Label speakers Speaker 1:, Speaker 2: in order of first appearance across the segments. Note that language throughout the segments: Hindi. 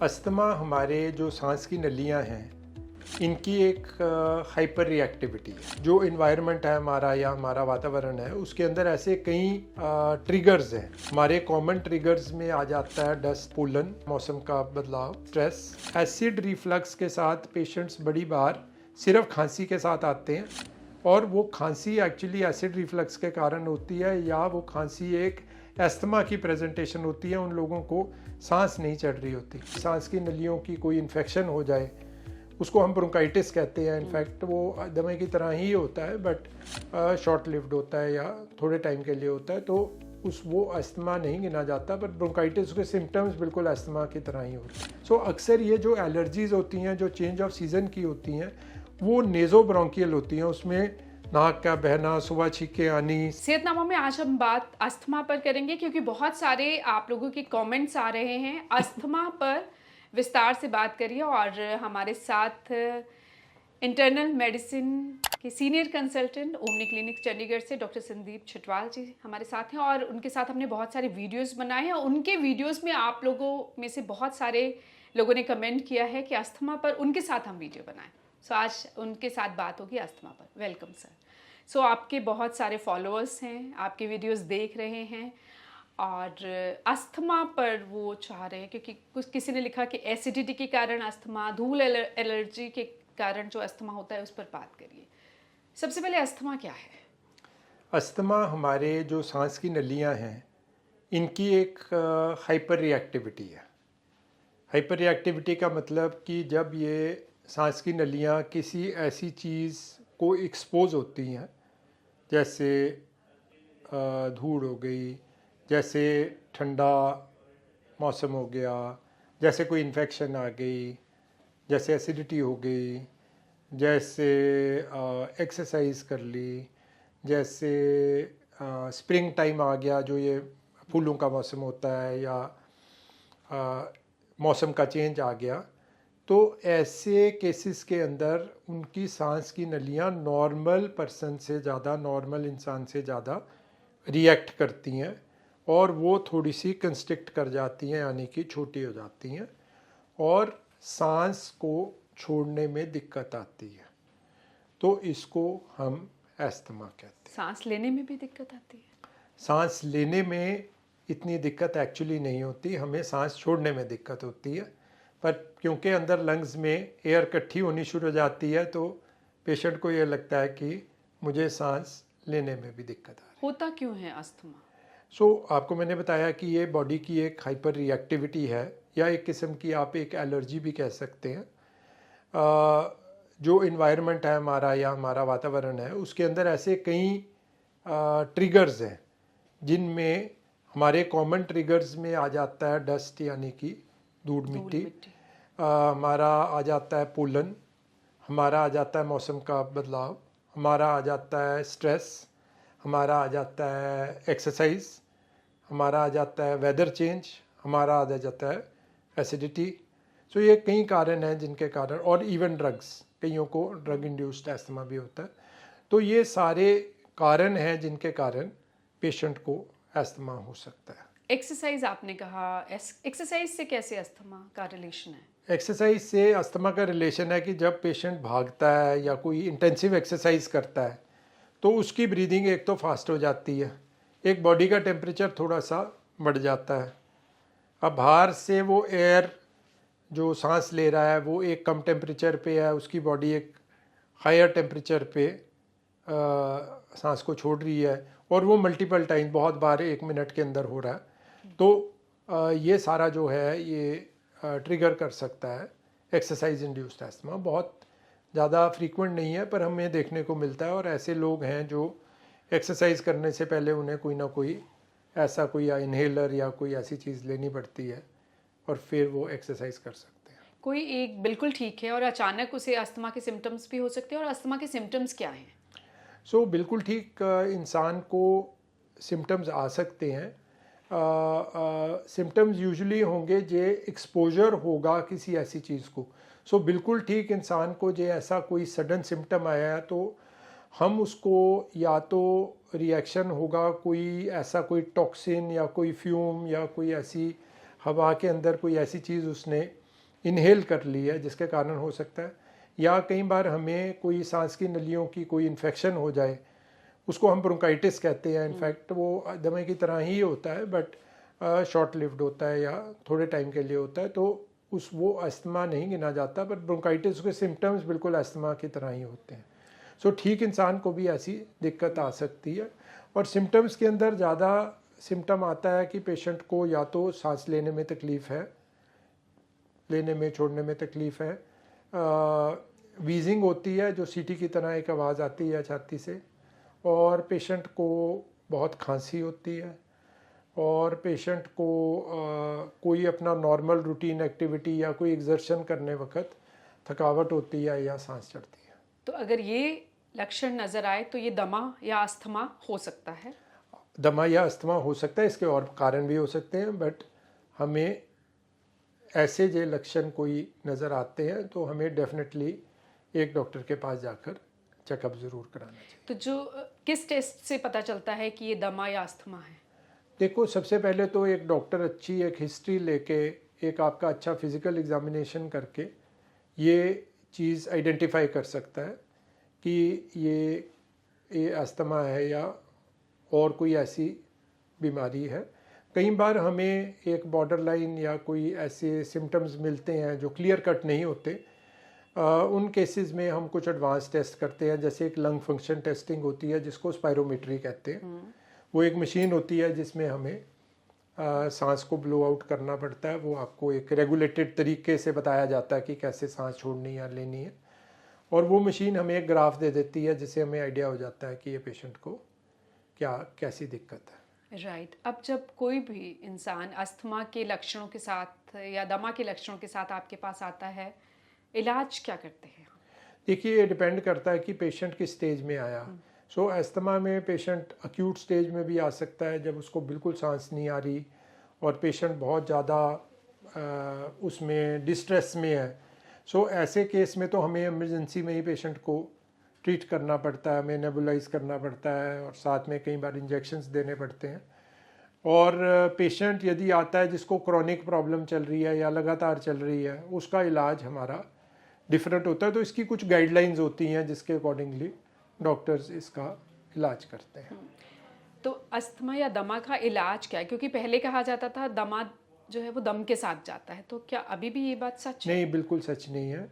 Speaker 1: अस्थमा हमारे जो सांस की नलियां हैं इनकी एक हाइपर रिएक्टिविटी है। जो इन्वायरमेंट है हमारा या हमारा वातावरण है उसके अंदर ऐसे कई ट्रिगर्स हैं। हमारे कॉमन ट्रिगर्स में आ जाता है डस्ट, पोलन, मौसम का बदलाव, स्ट्रेस। एसिड रिफ्लक्स के साथ पेशेंट्स बड़ी बार सिर्फ खांसी के साथ आते हैं और वो खांसी एक्चुअली एसिड रिफ्लक्स के कारण होती है या वो खांसी एक अस्थमा की प्रेजेंटेशन होती है। उन लोगों को सांस नहीं चढ़ रही होती, सांस की नलियों की कोई इन्फेक्शन हो जाए, उसको हम ब्रोंकाइटिस कहते हैं। इनफैक्ट वो दमे की तरह ही होता है बट शॉर्ट लिव्ड होता है या थोड़े टाइम के लिए होता है, तो वो अस्थमा नहीं गिना जाता, पर ब्रोंकाइटिस के सिम्टम्स बिल्कुल अस्थमा की तरह ही होते हैं। सो अक्सर ये जो एलर्जीज होती हैं जो चेंज ऑफ सीज़न की होती हैं वो नेज़ो ब्रोंकियल होती हैं। उसमें नाक का बहना, सुबह छींके आनी।
Speaker 2: सेहतनामा में आज हम बात अस्थमा पर करेंगे क्योंकि बहुत सारे आप लोगों के कमेंट्स आ रहे हैं। अस्थमा पर विस्तार से बात करिए और हमारे साथ इंटरनल मेडिसिन के senior consultant omni clinic Chandigarh से डॉक्टर संदीप छिटवाल जी हमारे साथ हैं और उनके साथ हमने बहुत सारे वीडियोस बनाए हैं। उनके वीडियोस में आप लोगों में से बहुत सारे लोगों ने कमेंट किया है कि अस्थमा पर उनके साथ हम वीडियो बनाएं। सो आज उनके साथ बात होगी अस्थमा पर। Welcome sir. सो आपके बहुत सारे फॉलोअर्स हैं, आपके वीडियोस देख रहे हैं और अस्थमा पर वो चाह रहे हैं क्योंकि कुछ किसी ने लिखा कि एसिडिटी के कारण अस्थमा, धूल एलर्जी के कारण जो अस्थमा होता है उस पर बात करिए। सबसे पहले अस्थमा क्या है?
Speaker 1: अस्थमा हमारे जो सांस की नलियां हैं इनकी एक हाइपर रिएक्टिविटी है। हाइपर रिएक्टिविटी का मतलब कि जब ये सांस की नलियां किसी ऐसी चीज़ को एक्सपोज होती हैं, जैसे धूड़ हो गई, जैसे ठंडा मौसम हो गया, जैसे कोई इन्फेक्शन आ गई, जैसे एसिडिटी हो गई, जैसे एक्सरसाइज कर ली, जैसे स्प्रिंग टाइम आ गया जो ये फूलों का मौसम होता है, या मौसम का चेंज आ गया, तो ऐसे केसेस के अंदर उनकी सांस की नलियां नॉर्मल पर्सन से ज़्यादा, नॉर्मल इंसान से ज़्यादा रिएक्ट करती हैं और वो थोड़ी सी कंस्ट्रिक्ट कर जाती हैं, यानी कि छोटी हो जाती हैं और सांस को छोड़ने में दिक्कत आती है। तो इसको हम अस्थमा कहते हैं।
Speaker 2: सांस लेने में भी दिक्कत आती है?
Speaker 1: सांस लेने में इतनी दिक्कत एक्चुअली नहीं होती, हमें सांस छोड़ने में दिक्कत होती है। पर क्योंकि अंदर लंग्स में एयर इकट्ठी होनी शुरू हो जाती है तो पेशेंट को ये लगता है कि मुझे सांस लेने में भी दिक्कत आ रही है।
Speaker 2: होता क्यों है अस्थमा?
Speaker 1: आपको मैंने बताया कि ये बॉडी की एक हाइपर रिएक्टिविटी है या एक किस्म की आप एक एलर्जी भी कह सकते हैं। जो इन्वायरमेंट है हमारा या हमारा वातावरण है उसके अंदर ऐसे कई ट्रिगर्स हैं जिनमें हमारे कॉमन ट्रिगर्स में आ जाता है डस्ट, यानी कि धूल मिट्टी, हमारा आ जाता है पोलन, हमारा आ जाता है मौसम का बदलाव, हमारा आ जाता है स्ट्रेस, हमारा आ जाता है एक्सरसाइज, हमारा आ जाता है वेदर चेंज, हमारा आ जाता है एसिडिटी। सो ये कई कारण हैं जिनके कारण, और इवन ड्रग्स, कईयों को ड्रग इंड्यूस्ड अस्थमा भी होता है। तो ये सारे कारण हैं जिनके कारण पेशेंट को अस्थमा हो सकता है।
Speaker 2: एक्सरसाइज आपने कहा, एक्सरसाइज से कैसे अस्थमा का रिलेशन है?
Speaker 1: एक्सरसाइज से अस्थमा का रिलेशन है कि जब पेशेंट भागता है या कोई इंटेंसिव एक्सरसाइज करता है तो उसकी ब्रीदिंग एक तो फास्ट हो जाती है, एक बॉडी का टेम्परेचर थोड़ा सा बढ़ जाता है। अब बाहर से वो एयर जो सांस ले रहा है वो एक कम टेम्परेचर पे है, उसकी बॉडी एक हायर टेम्परेचर पे सांस को छोड़ रही है और वो मल्टीपल टाइम, बहुत बार 1 मिनट के अंदर हो रहा है। तो ये सारा जो है ये ट्रिगर कर सकता है एक्सरसाइज इंड्यूस्ड अस्थमा। बहुत ज़्यादा फ्रीक्वेंट नहीं है पर हमें देखने को मिलता है और ऐसे लोग हैं जो एक्सरसाइज करने से पहले उन्हें कोई ना कोई ऐसा कोई या इन्हेलर या कोई ऐसी चीज़ लेनी पड़ती है और फिर वो एक्सरसाइज कर सकते हैं।
Speaker 2: कोई एक बिल्कुल ठीक है और अचानक उसे अस्थमा के सिम्टम्स भी हो सकते हैं, और अस्थमा के सिम्टम्स क्या हैं?
Speaker 1: बिल्कुल ठीक इंसान को सिम्टम्स आ सकते हैं। सिम्टम्स यूजुअली होंगे जे एक्सपोजर होगा किसी ऐसी चीज़ को। बिल्कुल ठीक इंसान को जे ऐसा कोई सडन सिम्टम आया है तो हम उसको या तो रिएक्शन होगा, कोई ऐसा कोई टॉक्सिन या कोई फ्यूम या कोई ऐसी हवा के अंदर कोई ऐसी चीज़ उसने इनहेल कर ली है जिसके कारण हो सकता है, या कई बार हमें कोई सांस की नलियों की कोई इन्फेक्शन हो जाए, उसको हम ब्रोंकाइटिस कहते हैं। इनफैक्ट वो दमे की तरह ही होता है बट शॉर्ट लिव्ड होता है या थोड़े टाइम के लिए होता है, तो वो अस्थमा नहीं गिना जाता, पर ब्रोंकाइटिस के सिम्टम्स बिल्कुल अस्थमा की तरह ही होते हैं। सो ठीक इंसान को भी ऐसी दिक्कत आ सकती है। और सिम्टम्स के अंदर ज़्यादा सिम्टम आता है कि पेशेंट को या तो सांस लेने में तकलीफ़ है, लेने में छोड़ने में तकलीफ़ है, वीजिंग होती है जो सीटी की तरह एक आवाज़ आती है छाती से, और पेशेंट को बहुत खांसी होती है, और पेशेंट को कोई अपना नॉर्मल रूटीन एक्टिविटी या कोई एक्सर्शन करने वक्त थकावट होती है या सांस चढ़ती है।
Speaker 2: तो अगर ये लक्षण नज़र आए तो ये दमा या अस्थमा हो सकता है?
Speaker 1: दमा या अस्थमा हो सकता है, इसके और कारण भी हो सकते हैं, बट हमें ऐसे जो लक्षण कोई नज़र आते हैं तो हमें डेफिनेटली एक डॉक्टर के पास जाकर चेकअप ज़रूर कराना चाहिए।
Speaker 2: तो जो किस टेस्ट से पता चलता है कि ये दमा या अस्थमा है?
Speaker 1: देखो, सबसे पहले तो एक डॉक्टर अच्छी एक हिस्ट्री लेके, एक आपका अच्छा फिज़िकल एग्जामिनेशन करके ये चीज़ आइडेंटिफाई कर सकता है कि ये अस्थमा है या और कोई ऐसी बीमारी है। कई बार हमें एक बॉर्डर लाइन या कोई ऐसे सिम्टम्स मिलते हैं जो क्लियर कट नहीं होते। उन केसेस में हम कुछ एडवांस टेस्ट करते हैं, जैसे एक लंग फंक्शन टेस्टिंग होती है जिसको स्पायरोमेट्री कहते हैं। वो एक मशीन होती है जिसमें हमें सांस को ब्लो आउट करना पड़ता है। वो आपको एक रेगुलेटेड तरीके से बताया जाता है कि कैसे सांस छोड़नी या लेनी है, और वो मशीन हमें एक ग्राफ दे देती है जिससे हमें आइडिया हो जाता है कि ये पेशेंट को कैसी दिक्कत है।
Speaker 2: राइट। अब जब कोई भी इंसान अस्थमा के लक्षणों के साथ या दमा के लक्षणों के साथ आपके पास आता है, इलाज क्या करते हैं?
Speaker 1: देखिए, ये डिपेंड करता है कि पेशेंट किस स्टेज में आया। सो अस्थमा में पेशेंट अक्यूट स्टेज में भी आ सकता है जब उसको बिल्कुल सांस नहीं आ रही और पेशेंट बहुत ज़्यादा उसमें डिस्ट्रेस में है। सो ऐसे केस में तो हमें इमरजेंसी में ही पेशेंट को ट्रीट करना पड़ता है, हमें नेबुलाइज करना पड़ता है और साथ में कई बार इंजेक्शंस देने पड़ते हैं। और पेशेंट यदि आता है जिसको क्रॉनिक प्रॉब्लम चल रही है या लगातार चल रही है, उसका इलाज हमारा डिफरेंट होता है। तो इसकी कुछ गाइडलाइंस होती हैं जिसके अकॉर्डिंगली डॉक्टर्स इसका इलाज करते हैं।
Speaker 2: तो अस्थमा या दमा का इलाज क्या है? क्योंकि पहले कहा जाता था दमा जो है वो दम के साथ जाता है, तो क्या अभी भी ये बात सच है?
Speaker 1: नहीं, बिल्कुल सच नहीं है।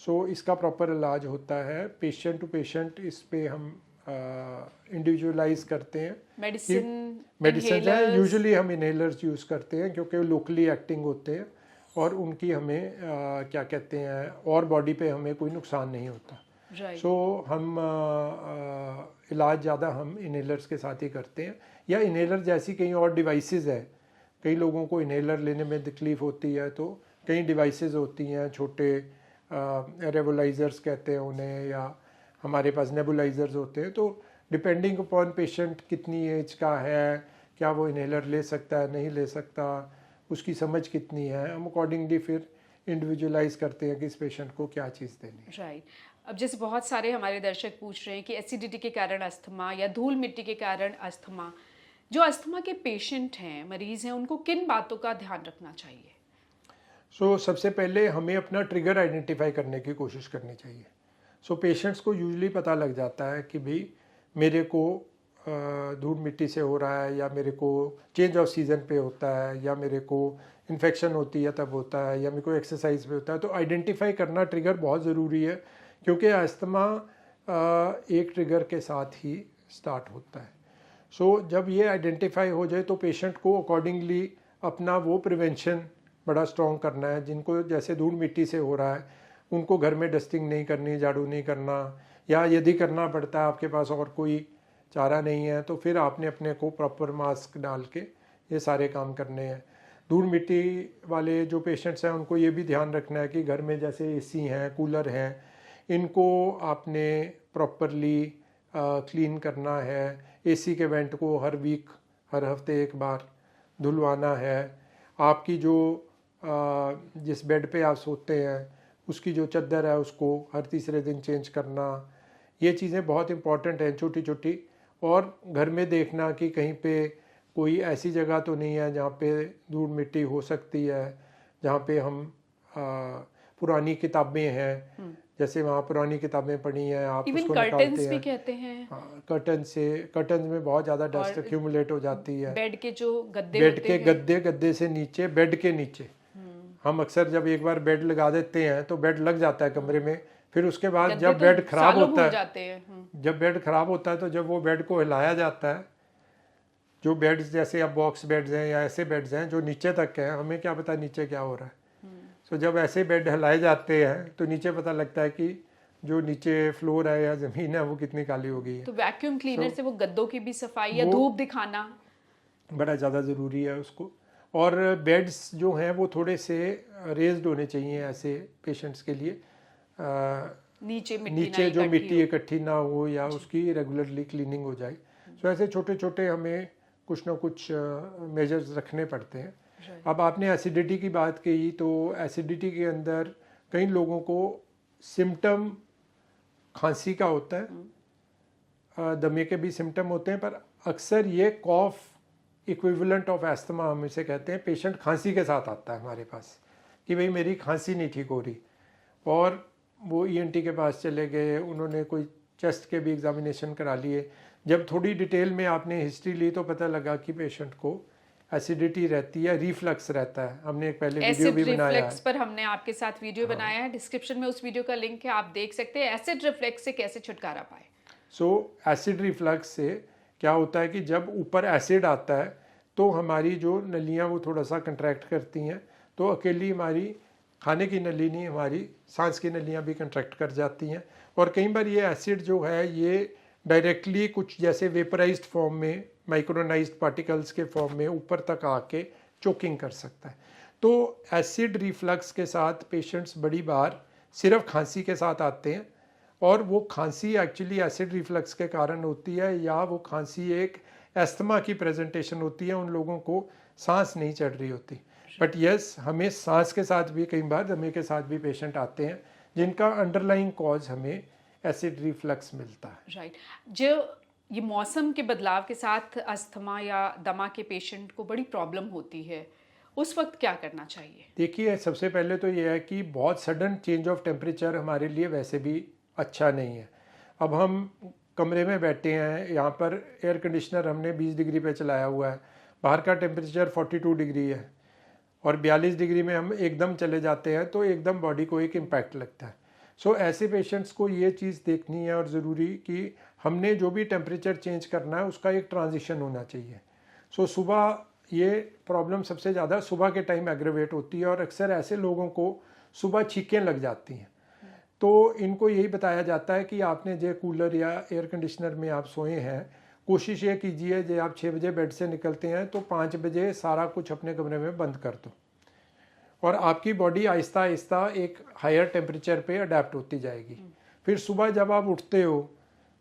Speaker 1: सो इसका प्रॉपर इलाज होता है, पेशेंट टू पेशेंट इस पे हम इंडिविजुअलाइज करते हैं। मेडिसिन है, यूजुअली हम इनहेलर्स यूज़ करते हैं क्योंकि वो लोकली एक्टिंग होते हैं और उनकी हमें क्या कहते हैं, और बॉडी पे हमें कोई नुकसान नहीं होता। सो हम इलाज ज़्यादा हम इनहेलर्स के साथ ही करते हैं, या इनहेलर जैसी कई और डिवाइसेस है। कई लोगों को इनहेलर लेने में तकलीफ़ होती है तो कई डिवाइसेस होती हैं, छोटे रेबोलाइजर्स कहते हैं उन्हें, या हमारे पास नेबुलाइजर्स होते हैं। तो डिपेंडिंग अपॉन पेशेंट कितनी एज का है, क्या वो इनहेलर ले सकता है नहीं ले सकता, उसकी समझ कितनी है, हम अकॉर्डिंगली फिर इंडिविजुअलाइज करते हैं कि इस पेशेंट को क्या चीज़ देनी है।
Speaker 2: राइट। अब जैसे बहुत सारे हमारे दर्शक पूछ रहे हैं कि एसिडिटी के कारण अस्थमा या धूल मिट्टी के कारण अस्थमा, जो अस्थमा के पेशेंट हैं, मरीज़ हैं, उनको किन बातों का ध्यान रखना चाहिए?
Speaker 1: सबसे पहले हमें अपना ट्रिगर आइडेंटिफाई करने की कोशिश करनी चाहिए। पेशेंट्स को यूजुअली पता लग जाता है कि भाई मेरे को धूल मिट्टी से हो रहा है, या मेरे को चेंज ऑफ सीज़न पे होता है, या मेरे को इन्फेक्शन होती है तब होता है, या मेरे को एक्सरसाइज पे होता है। तो आइडेंटिफाई करना ट्रिगर बहुत ज़रूरी है, क्योंकि अस्थमा एक ट्रिगर के साथ ही स्टार्ट होता है। जब ये आइडेंटिफाई हो जाए तो पेशेंट को अकॉर्डिंगली अपना वो प्रिवेंशन बड़ा स्ट्रॉन्ग करना है। जिनको जैसे धूल मिट्टी से हो रहा है उनको घर में डस्टिंग नहीं करनी, झाड़ू नहीं करना, या यदि करना पड़ता है आपके पास और कोई चारा नहीं है तो फिर आपने अपने को प्रॉपर मास्क डाल के ये सारे काम करने हैं। धूल मिट्टी वाले जो पेशेंट्स हैं उनको ये भी ध्यान रखना है कि घर में जैसे एसी हैं, कूलर हैं, इनको आपने प्रॉपरली क्लीन करना है। एसी के वेंट को हर वीक, हर हफ्ते एक बार धुलवाना है। आपकी जो जिस बेड पे आप सोते हैं उसकी जो चादर है उसको हर तीसरे दिन चेंज करना। ये चीज़ें बहुत इम्पॉर्टेंट हैं, छोटी छोटी। और घर में देखना कि कहीं पे कोई ऐसी जगह तो नहीं है जहाँ पे धूल मिट्टी हो सकती है, जहाँ पे हम पुरानी किताबें हैं, जैसे वहाँ पुरानी किताबें पढ़ी हैं, आप
Speaker 2: इवन
Speaker 1: उसको
Speaker 2: कर्टन्स
Speaker 1: निकालते
Speaker 2: भी
Speaker 1: हैं।
Speaker 2: कहते हैं,
Speaker 1: कर्टन में बहुत ज़्यादा डस्ट
Speaker 2: और
Speaker 1: एक्यूमुलेट हो जाती है।
Speaker 2: बेड के जो गद्दे
Speaker 1: बेड
Speaker 2: होते
Speaker 1: के
Speaker 2: हैं,
Speaker 1: गद्दे से नीचे, बेड के नीचे हम अक्सर जब एक बार बेड लगा देते हैं तो बेड लग जाता है कमरे में, फिर उसके बाद
Speaker 2: गद्दे
Speaker 1: जब
Speaker 2: तो
Speaker 1: बेड खराब
Speaker 2: सालों
Speaker 1: होता
Speaker 2: भूल
Speaker 1: है,
Speaker 2: जाते हैं।
Speaker 1: जब बेड खराब होता है तो जब वो बेड को हिलाया जाता है, जो बेड्स जैसे अब बॉक्स बेड्स हैं या ऐसे बेड्स हैं जो नीचे तक हैं, हमें क्या पता नीचे क्या हो रहा है। सो जब ऐसे बेड हिलाए जाते हैं तो नीचे पता लगता है कि जो नीचे फ्लोर है या ज़मीन है वो कितनी काली हो गई है।
Speaker 2: तो वैक्यूम क्लीनर से वो गद्दों की भी सफाई या
Speaker 1: वो
Speaker 2: धूप दिखाना
Speaker 1: बड़ा ज़्यादा ज़रूरी है उसको। और बेड्स जो हैं वो थोड़े से रेज्ड होने चाहिए ऐसे पेशेंट्स के लिए, नीचे जो मिट्टी इकट्ठी ना हो या उसकी रेगुलरली क्लीनिंग हो जाए। सो ऐसे छोटे छोटे हमें कुछ ना कुछ मेजर्स रखने पड़ते हैं। अब आपने एसिडिटी की बात कही, तो एसिडिटी के अंदर कई लोगों को सिम्टम खांसी का होता है, दमे के भी सिम्टम होते हैं, पर अक्सर ये कॉफ इक्विवेलेंट ऑफ एस्थमा हम इसे कहते हैं। पेशेंट खांसी के साथ आता है हमारे पास कि भाई मेरी खांसी नहीं ठीक हो रही, और वो ईएनटी के पास चले गए, उन्होंने कोई चेस्ट के भी एग्जामिनेशन करा लिए। जब थोड़ी डिटेल में आपने हिस्ट्री ली तो पता लगा कि पेशेंट को एसिडिटी रहती है, रिफ्लक्स रहता है। हमने एक पहले वीडियो भी बनाया है,
Speaker 2: पर हमने आपके साथ वीडियो बनाया है, डिस्क्रिप्शन में उस वीडियो का लिंक है, आप देख सकते हैं एसिड रिफ्लक्स से कैसे छुटकारा पाए।
Speaker 1: सो एसिड रिफ्लक्स से क्या होता है कि जब ऊपर एसिड आता है तो हमारी जो नलियाँ वो थोड़ा सा कंट्रैक्ट करती हैं, तो अकेली हमारी खाने की नली नहीं, हमारी सांस की नलियाँ भी कंट्रैक्ट कर जाती हैं। और कई बार ये एसिड जो है ये डायरेक्टली कुछ जैसे वेपराइज्ड फॉर्म में, माइक्रोनाइज्ड पार्टिकल्स के फॉर्म में ऊपर तक आके चोकिंग कर सकता है। तो एसिड रिफ्लक्स के साथ पेशेंट्स बड़ी बार सिर्फ खांसी के साथ आते हैं, और वो खांसी एक्चुअली एसिड रिफ्लक्स के कारण होती है, या वो खांसी एक एस्थमा की प्रेजेंटेशन होती है, उन लोगों को सांस नहीं चढ़ रही होती। बट यस, हमें सांस के साथ भी कई बार दमे के साथ भी पेशेंट आते हैं जिनका अंडरलाइंग कॉज हमें एसिड रिफ्लक्स मिलता है।
Speaker 2: राइट। जो ये मौसम के बदलाव के साथ अस्थमा या दमा के पेशेंट को बड़ी प्रॉब्लम होती है, उस वक्त क्या करना चाहिए?
Speaker 1: देखिए, सबसे पहले तो ये है कि बहुत सडन चेंज ऑफ टेम्परेचर हमारे लिए वैसे भी अच्छा नहीं है। अब हम कमरे में बैठे हैं, यहाँ पर एयर कंडीशनर हमने 20 डिग्री पे चलाया हुआ है, बाहर का टेम्परेचर 42 डिग्री है, और 42 डिग्री में हम एकदम चले जाते हैं तो एकदम बॉडी को एक इम्पैक्ट लगता है। सो ऐसे पेशेंट्स को ये चीज़ देखनी है और ज़रूरी कि हमने जो भी टेम्परेचर चेंज करना है उसका एक ट्रांजिशन होना चाहिए। सो सुबह ये प्रॉब्लम सबसे ज़्यादा सुबह के टाइम एग्रेवेट होती है, और अक्सर ऐसे लोगों को सुबह छींकें लग जाती हैं। तो इनको यही बताया जाता है कि आपने जो कूलर या एयर कंडीशनर में आप सोए हैं, कोशिश ये कीजिए जो आप 6 बजे बेड से निकलते हैं तो 5 बजे सारा कुछ अपने कमरे में बंद कर दो, और आपकी बॉडी आहिस्ता आहिस्ता एक हायर टेम्परेचर पे अडेप्ट होती जाएगी। फिर सुबह जब आप उठते हो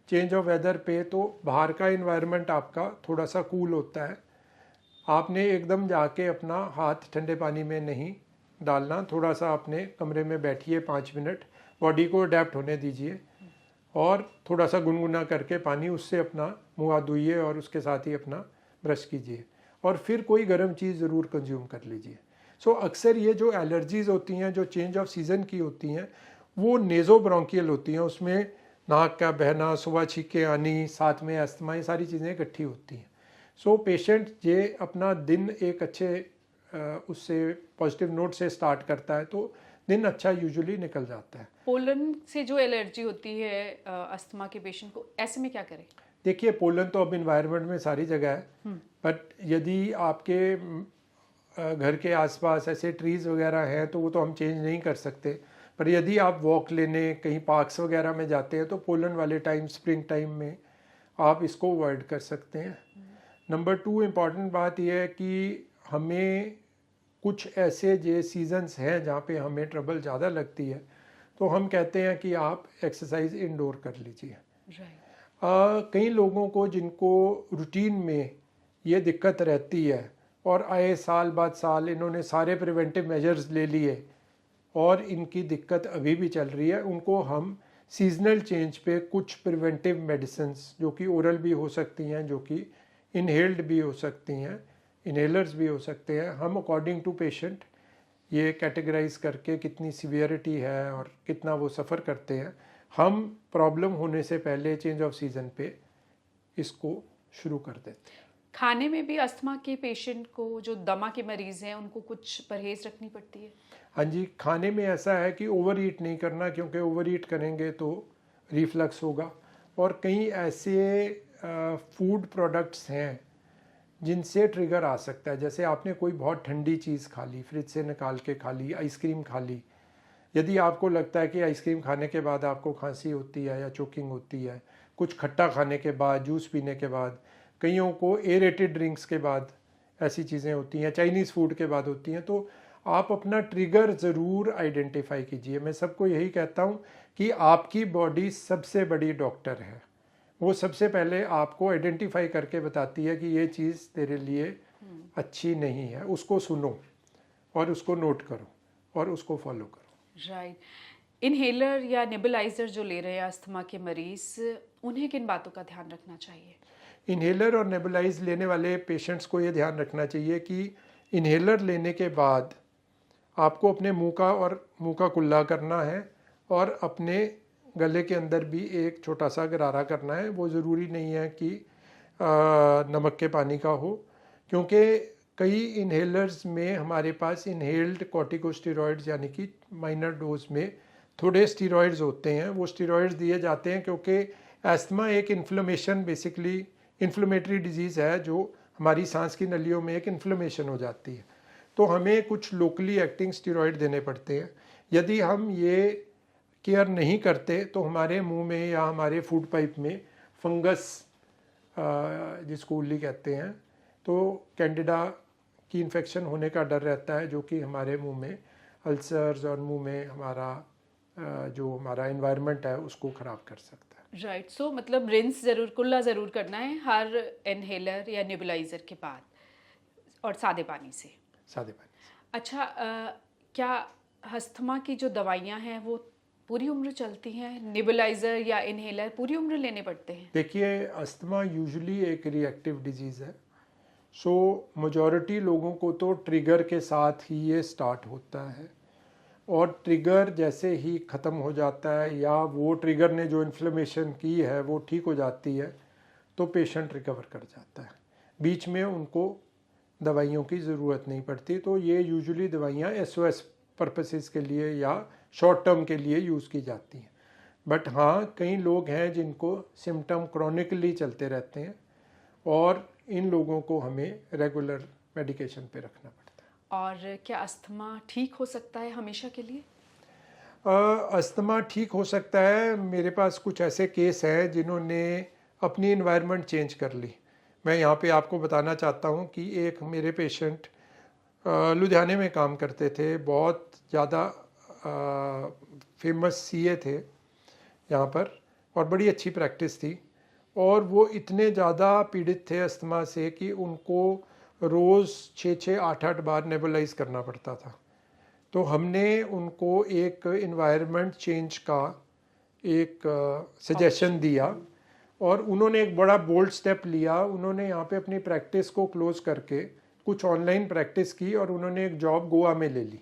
Speaker 1: चेंज ऑफ वेदर पे, तो बाहर का इन्वायरमेंट आपका थोड़ा सा कूल होता है। आपने एकदम जाके अपना हाथ ठंडे पानी में नहीं डालना, थोड़ा सा अपने कमरे में बैठिए 5 मिनट, बॉडी को अडेप्ट होने दीजिए, और थोड़ा सा गुनगुना करके पानी उससे अपना मुँह हाथ धोइए और उसके साथ ही अपना ब्रश कीजिए, और फिर कोई गर्म चीज़ ज़रूर कंज्यूम कर लीजिए। सो अक्सर ये जो एलर्जीज़ होती हैं जो चेंज ऑफ सीज़न की होती हैं वो नेज़ोब्रोंकियल होती हैं, उसमें नाक का बहना, सुबह छींकें आनी, साथ में अस्थमा, ये सारी चीज़ें इकट्ठी होती हैं। सो पेशेंट ये अपना दिन एक अच्छे उससे पॉजिटिव नोट से स्टार्ट करता है तो दिन अच्छा यूजुअली निकल जाता है।
Speaker 2: पोलन से जो एलर्जी होती है अस्थमा के पेशेंट को, ऐसे में क्या करें?
Speaker 1: देखिए, पोलन तो अब इन्वायरमेंट में सारी जगह है, बट यदि आपके घर के आसपास ऐसे ट्रीज़ वगैरह हैं तो वो तो हम चेंज नहीं कर सकते, पर यदि आप वॉक लेने कहीं पार्क्स वगैरह में जाते हैं तो पोलन वाले टाइम, स्प्रिंग टाइम में आप इसको अवॉइड कर सकते हैं। नंबर 2 इम्पॉर्टेंट बात यह है कि हमें कुछ ऐसे जो सीजन्स हैं जहाँ पे हमें ट्रबल ज़्यादा लगती है, तो हम कहते हैं कि आप एक्सरसाइज इंडोर कर लीजिए। कई लोगों को जिनको रूटीन में ये दिक्कत रहती है और आए साल बाद साल इन्होंने सारे प्रिवेंटिव मेजर्स ले लिए और इनकी दिक्कत अभी भी चल रही है, उनको हम सीजनल चेंज पे कुछ प्रिवेंटिव मेडिसिन्स जो कि ओरल भी हो सकती हैं, जो कि इनहेल्ड भी हो सकती हैं, इनहेलर्स भी हो सकते हैं, हम अकॉर्डिंग टू पेशेंट ये कैटेगराइज करके कितनी सीवियरिटी है और कितना वो सफ़र करते हैं, हम प्रॉब्लम होने से पहले चेंज ऑफ सीज़न पे इसको शुरू कर देते हैं।
Speaker 2: खाने में भी अस्थमा के पेशेंट को, जो दमा के मरीज़ हैं, उनको कुछ परहेज़ रखनी पड़ती है?
Speaker 1: हाँ जी, खाने में ऐसा है कि ओवर ईट नहीं करना, क्योंकि ओवर ईट करेंगे तो रिफ्लक्स होगा। और कई ऐसे फूड प्रोडक्ट्स हैं जिनसे ट्रिगर आ सकता है। जैसे आपने कोई बहुत ठंडी चीज़ खा ली, फ्रिज से निकाल के खा ली, आइसक्रीम खा ली। यदि आपको लगता है कि आइसक्रीम खाने के बाद आपको खांसी होती है या चोकिंग होती है, कुछ खट्टा खाने के बाद, जूस पीने के बाद, कईयों को एरेटेड ड्रिंक्स के बाद ऐसी चीज़ें होती हैं, चाइनीज़ फूड के बाद होती हैं, तो आप अपना ट्रिगर ज़रूर आइडेंटिफाई कीजिए। मैं सबको यही कहता हूँ कि आपकी बॉडी सबसे बड़ी डॉक्टर है। वो सबसे पहले आपको आइडेंटिफाई करके बताती है कि ये चीज़ तेरे लिए अच्छी नहीं है। उसको सुनो और उसको नोट करो और उसको फॉलो करो।
Speaker 2: राइट। इनहेलर या नेबुलाइजर जो ले रहे हैं अस्थमा के मरीज़, उन्हें किन बातों का ध्यान रखना चाहिए?
Speaker 1: इनहेलर और नेबुलाइज लेने वाले पेशेंट्स को ये ध्यान रखना चाहिए कि इनहेलर लेने के बाद आपको अपने मुंह का कुल्ला करना है और अपने गले के अंदर भी एक छोटा सा गरारा करना है। वो ज़रूरी नहीं है कि नमक के पानी का हो, क्योंकि कई इनहेलर्स में हमारे पास इनहेल्ड कॉर्टिकोस्टेरॉइड्स यानी कि माइनर डोज में थोड़े स्टेरॉइड्स होते हैं। वो स्टेरॉइड्स दिए जाते हैं क्योंकि एस्थमा एक इन्फ्लेमेशन, बेसिकली इन्फ्लेमेटरी डिजीज़ है, जो हमारी सांस की नलियों में एक इन्फ्लेमेशन हो जाती है। तो हमें कुछ लोकली एक्टिंग स्टेरॉइड देने पड़ते हैं। यदि हम ये केयर नहीं करते तो हमारे मुंह में या हमारे फूड पाइप में फंगस, जिसको उल्ली कहते हैं, तो कैंडिडा की इन्फेक्शन होने का डर रहता है, जो कि हमारे मुंह में अल्सर्स और मुंह में जो हमारा एनवायरनमेंट है उसको ख़राब कर सकता है।
Speaker 2: राइट। सो मतलब रिंस ज़रूर, कुल्ला ज़रूर करना है हर इनहेलर या नेबुलाइजर के बाद, और सादे पानी से।
Speaker 1: सादे पानी से।
Speaker 2: अच्छा, क्या अस्थमा की जो दवाइयाँ हैं वो पूरी उम्र चलती हैं? नेबुलाइजर या इनहेलर पूरी उम्र लेने पड़ते हैं?
Speaker 1: देखिए, अस्थमा यूजुअली एक रिएक्टिव डिजीज़ है। सो मेजॉरिटी लोगों को तो ट्रिगर के साथ ही ये स्टार्ट होता है, और ट्रिगर जैसे ही ख़त्म हो जाता है या वो ट्रिगर ने जो इन्फ्लेमेशन की है वो ठीक हो जाती है, तो पेशेंट रिकवर कर जाता है। बीच में उनको दवाइयों की ज़रूरत नहीं पड़ती। तो ये यूजुअली दवाइयाँ SOS पर्पसेस के लिए या शॉर्ट टर्म के लिए यूज़ की जाती हैं। बट हाँ, कई लोग हैं जिनको सिम्टम क्रॉनिकली चलते रहते हैं, और इन लोगों को हमें रेगुलर मेडिकेशन पे रखना पड़ता है।
Speaker 2: और क्या अस्थमा ठीक हो सकता है हमेशा के लिए?
Speaker 1: अस्थमा ठीक हो सकता है। मेरे पास कुछ ऐसे केस हैं जिन्होंने अपनी इन्वायरमेंट चेंज कर ली। मैं यहाँ पे आपको बताना चाहता हूँ कि एक मेरे पेशेंट लुधियाने में काम करते थे, बहुत ज़्यादा फेमस CA थे यहाँ पर, और बड़ी अच्छी प्रैक्टिस थी। और वो इतने ज़्यादा पीड़ित थे अस्थमा से कि उनको रोज़ 6-6, 8-8 बार नेबुलाइज करना पड़ता था। तो हमने उनको एक इन्वायरमेंट चेंज का एक सजेशन दिया, और उन्होंने एक बड़ा बोल्ड स्टेप लिया। उन्होंने यहाँ पे अपनी प्रैक्टिस को क्लोज करके कुछ ऑनलाइन प्रैक्टिस की, और उन्होंने एक जॉब गोवा में ले ली।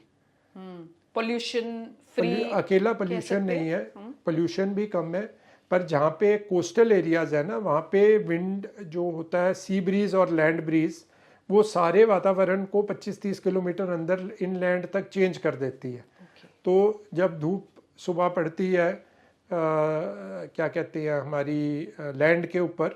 Speaker 2: Pollution free?
Speaker 1: अकेला पोल्यूशन नहीं है, पोल्यूशन भी कम है, पर जहाँ पे कोस्टल एरियाज़ है ना, वहाँ पे विंड जो होता है, सी ब्रीज और लैंड ब्रीज, वो सारे वातावरण को 25-30 किलोमीटर अंदर इनलैंड तक चेंज कर देती है। तो जब धूप सुबह पड़ती है, क्या कहते हैं, हमारी लैंड के ऊपर,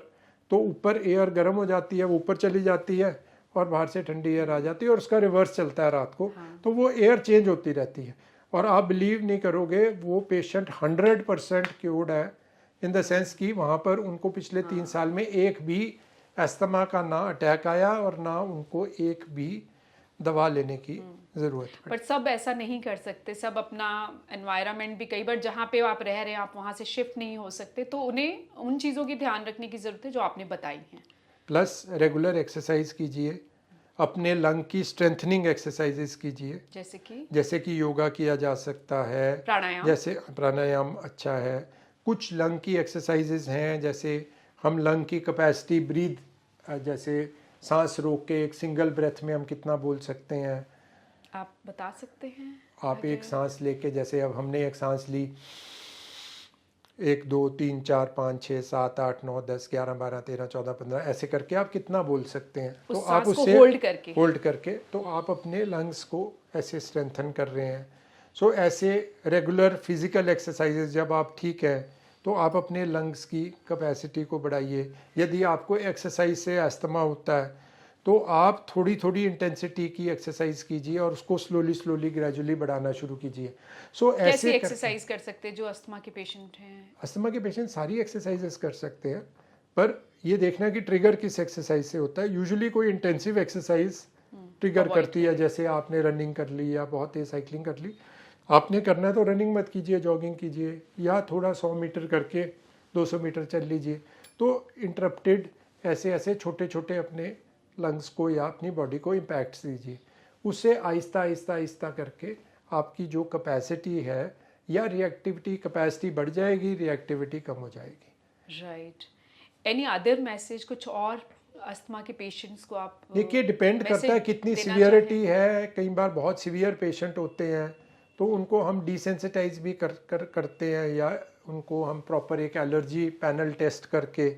Speaker 1: तो ऊपर एयर गर्म हो जाती है, वो ऊपर चली जाती है, और बाहर से ठंडी एयर आ जाती है, और उसका रिवर्स चलता है रात को। तो वो एयर चेंज होती रहती है, और आप बिलीव नहीं करोगे, वो पेशेंट 100% क्योर्ड है, इन द सेंस कि वहाँ पर उनको पिछले 3 साल में एक भी अस्थमा का ना अटैक आया और ना उनको एक भी दवा लेने की ज़रूरत पड़ी।
Speaker 2: पर सब ऐसा नहीं कर सकते, सब अपना एनवायरनमेंट भी, कई बार जहाँ पे आप रह रहे हैं आप वहाँ से शिफ्ट नहीं हो सकते, तो उन्हें उन चीज़ों की ध्यान रखने की ज़रूरत है जो आपने बताई हैं।
Speaker 1: प्लस रेगुलर एक्सरसाइज कीजिए, अपने लंग की स्ट्रेंथनिंग एक्सरसाइजेस कीजिए, जैसे कि योगा किया जा सकता है,
Speaker 2: प्राणायाम,
Speaker 1: जैसे प्राणायाम अच्छा है। कुछ लंग की एक्सरसाइजेस हैं, जैसे हम लंग की कैपेसिटी ब्रीथ, जैसे सांस रोक के एक सिंगल ब्रेथ में हम कितना बोल सकते हैं,
Speaker 2: आप बता सकते हैं?
Speaker 1: आप एक सांस लेके, जैसे अब हमने एक सांस ली, 1 2 3 4 5 6 7 8 9 10 11 12 13 14 15 ऐसे करके आप कितना बोल सकते हैं। तो आप
Speaker 2: सांस को
Speaker 1: उससे
Speaker 2: होल्ड
Speaker 1: करके तो आप अपने लंग्स को ऐसे स्ट्रेंथन कर रहे हैं। सो ऐसे रेगुलर फिजिकल एक्सरसाइजेज जब आप ठीक है तो आप अपने लंग्स की कैपेसिटी को बढ़ाइए। यदि आपको एक्सरसाइज से अस्थमा होता है तो आप थोड़ी थोड़ी इंटेंसिटी की एक्सरसाइज कीजिए और उसको स्लोली ग्रेजुअली बढ़ाना शुरू कीजिए। सो
Speaker 2: कैसे एक्सरसाइज कर सकते हैं जो अस्थमा के पेशेंट हैं?
Speaker 1: अस्थमा के पेशेंट सारी एक्सरसाइजेस कर सकते हैं, पर ये देखना कि ट्रिगर किस एक्सरसाइज से होता है। यूजुअली कोई इंटेंसिव एक्सरसाइज ट्रिगर करती है, जैसे आपने रनिंग कर ली या बहुत तेज साइकिलिंग कर ली। आपने करना है तो रनिंग मत कीजिए, जॉगिंग कीजिए या थोड़ा 100 मीटर करके 200 मीटर चल लीजिए। तो इंटरप्टेड ऐसे ऐसे छोटे छोटे अपने लंग्स को या अपनी बॉडी को इम्पैक्ट दीजिए। उससे आहिस्ता आहिस्ता आहिस्ता करके आपकी जो कैपेसिटी है या रिएक्टिविटी, कैपेसिटी बढ़ जाएगी, रिएक्टिविटी कम हो जाएगी।
Speaker 2: राइट। एनी अदर मैसेज कुछ और अस्थमा के पेशेंट्स को आप?
Speaker 1: देखिए, डिपेंड करता है कितनी सीवियरिटी है। कई बार बहुत सीवियर पेशेंट होते हैं तो उनको हम डिसेंसिटाइज भी करते हैं, या उनको हम प्रॉपर एक एलर्जी पैनल टेस्ट करके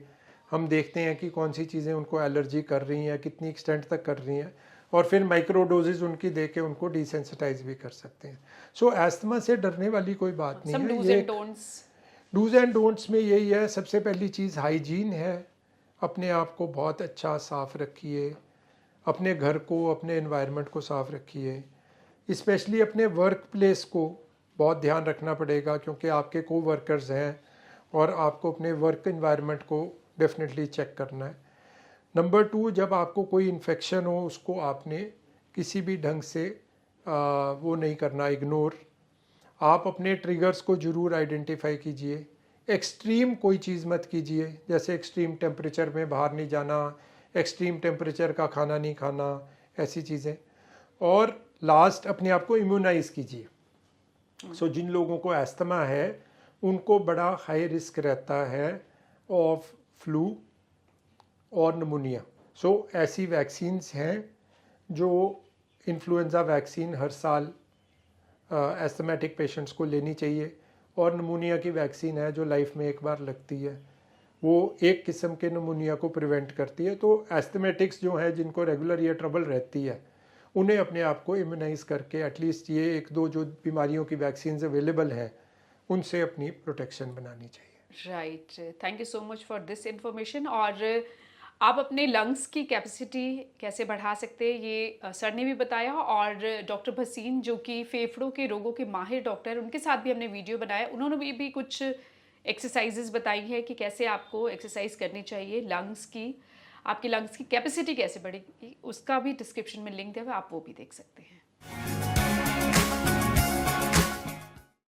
Speaker 1: हम देखते हैं कि कौन सी चीज़ें उनको एलर्जी कर रही हैं, कितनी एक्सटेंट तक कर रही हैं, और फिर माइक्रो डोजेज उनकी दे के उनको डिसेंसिटाइज भी कर सकते हैं। सो एस्थमा से डरने वाली कोई बात नहीं है। ये डूज एंड डोंट्स में यही है। सबसे पहली चीज़ हाइजीन है। अपने आप को बहुत अच्छा साफ रखिए, अपने घर को, अपने एनवायरनमेंट को साफ रखिए। स्पेशली अपने वर्क प्लेस को बहुत ध्यान रखना पड़ेगा, क्योंकि आपके को वर्कर्स हैं और आपको अपने वर्क एनवायरनमेंट को डेफिनेटली चेक करना है। नंबर 2, जब आपको कोई इन्फेक्शन हो उसको आपने किसी भी ढंग से वो नहीं करना, इग्नोर। आप अपने ट्रिगर्स को ज़रूर आइडेंटिफाई कीजिए। एक्सट्रीम कोई चीज़ मत कीजिए, जैसे एक्सट्रीम टेम्परेचर में बाहर नहीं जाना, एक्सट्रीम टेम्परेचर का खाना नहीं खाना, ऐसी चीज़ें। और लास्ट, अपने आप को इम्यूनाइज कीजिए। सो जिन लोगों को एस्थमा है उनको बड़ा हाई रिस्क रहता है ऑफ फ्लू और निमोनिया। सो ऐसी वैक्सीन्स हैं जो इन्फ्लुएंज़ा वैक्सीन हर साल एस्थमेटिक पेशेंट्स को लेनी चाहिए, और निमोनिया की वैक्सीन है जो लाइफ में एक बार लगती है, वो एक किस्म के निमोनिया को प्रिवेंट करती है। तो एस्थमेटिक्स जो है, जिनको रेगुलर ये ट्रबल रहती है, उन्हें अपने आप को इम्यूनाइज करके एटलीस्ट ये 1-2 जो बीमारियों की वैक्सीन अवेलेबल हैं उनसे अपनी प्रोटेक्शन बनानी चाहिए।
Speaker 2: Right, thank you so much for this information. और आप अपने लंग्स की कैपेसिटी कैसे बढ़ा सकते हैं ये सर ने भी बताया, और डॉक्टर भसीन जो कि फेफड़ों के रोगों के माहिर डॉक्टर, उनके साथ भी हमने वीडियो बनाया, उन्होंने भी कुछ एक्सरसाइजेज बताई है कि कैसे आपको एक्सरसाइज करनी चाहिए लंग्स की, आपकी लंग्स की कैपेसिटी कैसे बढ़ेगी। उसका भी डिस्क्रिप्शन में लिंक दिया हुआ है, आप वो भी देख सकते हैं।